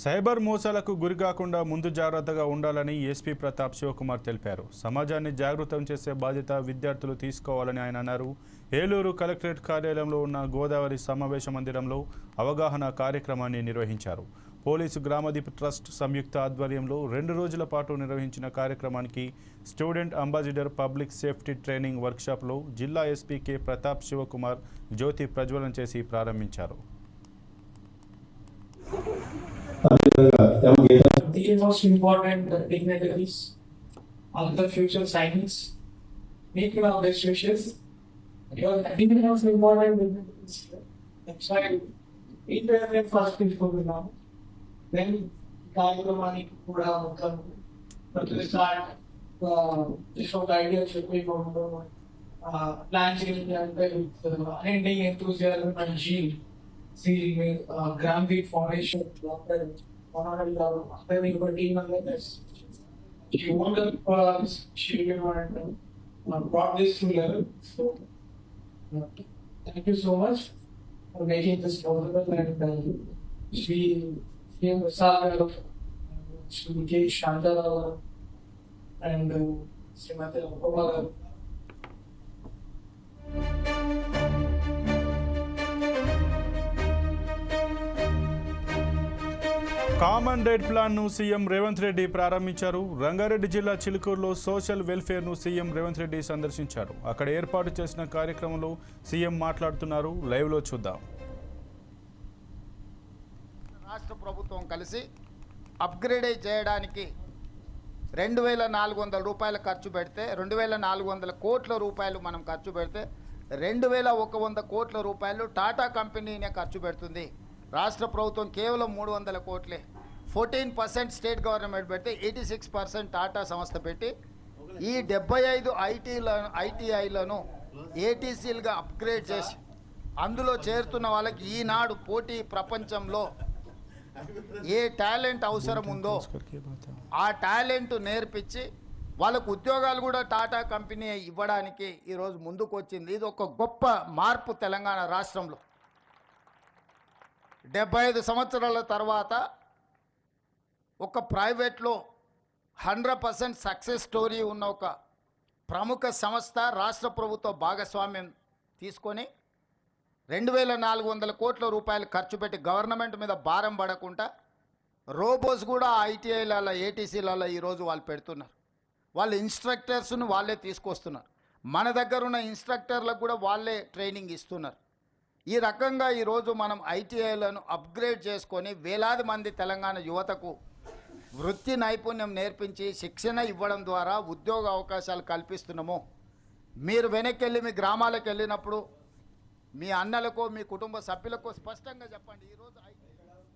Cyber మోసాలకు గురికాకుండా ముందు జాగ్రత్తగా ఉండాలని ఎస్పీ ప్రతాప్ శివకుమార్ తెలిపారు. సమాజాన్ని జాగృతం చేసే బాధ్యత విద్యార్థులు తీసుకోవాలని ఆయన అన్నారు. ఏలూరు కలెక్టరేట్ కార్యాలయంలో ఉన్న గోదావరి సమావేశ మందిరంలో అవగాహన కార్యక్రమాన్ని నిర్వహించారు. పోలీసు గ్రామదీప్ ట్రస్ట్ సంయుక్త ఆధ్వర్యంలో 2 రోజుల పాటు నిర్వహించిన కార్యక్రమానికి student ambassador public safety training వర్క్షాప్లో జిల్లా ఎస్పీ కె ప్రతాప్ శివకుమార్ జ్యోతి ప్రజ్వలన చేసి ప్రారంభించారు. The most important dignitaries of the future science, making our best wishes. The most important dignitaries. That's why we were first people now. Then money put out but to start the short idea should be plans and ending enthusiasm and zeal. See, Gramdeep Foundation, she wondered she brought this to level. So, thank you so much for making this possible. And she came to Sagar, Shri Shantara, and Srimati Apoma. Common right ప్లాన్ను CM Revanth Reddy ప్రారంభించారు. రంగారెడ్డి జిల్లా చిలుకూరులో social వెల్ఫేర్ను CM Revanth Reddy సందర్శించారు. అక్కడ ఏర్పాటు చేసిన కార్యక్రమంలో CM మాట్లాడుతున్నారు. లైవ్లో చూద్దాం. రాష్ట్ర ప్రభుత్వం కలిసి అప్గ్రేడ్ చేయడానికి 2400 రూపాయలు ఖర్చు పెడితే 2400 కోట్ల రూపాయలు మనం ఖర్చు పెడితే 2100 కోట్ల రూపాయలు టాటా కంపెనీనే ఖర్చు పెడుతుంది. రాష్ట్ర ప్రభుత్వం కేవలం 300 కోట్లే. 14% స్టేట్ గవర్నమెంట్ పెడితే 86% టాటా సంస్థ పెట్టి ఈ 75 ఐటీఐలను ఏటీసీలుగా అప్గ్రేడ్ చేసి అందులో చేరుతున్న వాళ్ళకి ఈనాడు పోటీ ప్రపంచంలో ఏ టాలెంట్ అవసరం ఉందో ఆ టాలెంట్ నేర్పించి వాళ్ళకు ఉద్యోగాలు కూడా టాటా కంపెనీ ఇవ్వడానికి ఈరోజు ముందుకు వచ్చింది. ఇది ఒక గొప్ప మార్పు తెలంగాణ రాష్ట్రంలో. 75 సంవత్సరాల తర్వాత ఒక ప్రైవేట్లో 100% సక్సెస్ స్టోరీ ఉన్న ఒక ప్రముఖ సంస్థ రాష్ట్ర ప్రభుత్వ భాగస్వామ్యం తీసుకొని 2400 కోట్ల రూపాయలు ఖర్చు పెట్టి గవర్నమెంట్ మీద భారం పడకుండా రోబోస్ కూడా ఐటీఐలలో ఏటీసీలలో ఈరోజు వాళ్ళు పెడుతున్నారు. వాళ్ళ ఇన్స్ట్రక్టర్స్ను వాళ్ళే తీసుకొస్తున్నారు. మన దగ్గర ఉన్న ఇన్స్ట్రక్టర్లకు కూడా వాళ్ళే ట్రైనింగ్ ఇస్తున్నారు. ఈ రకంగా ఈరోజు మనం ఐటీఐలను అప్గ్రేడ్ చేసుకొని వేలాది మంది తెలంగాణ యువతకు వృత్తి నైపుణ్యం నేర్పించి శిక్షణ ఇవ్వడం ద్వారా ఉద్యోగ అవకాశాలు కల్పిస్తున్నాము. మీరు వెనక్కి వెళ్ళి మీ గ్రామాలకు వెళ్ళినప్పుడు మీ అన్నలకు మీ కుటుంబ సభ్యులకు స్పష్టంగా చెప్పండి. ఈరోజు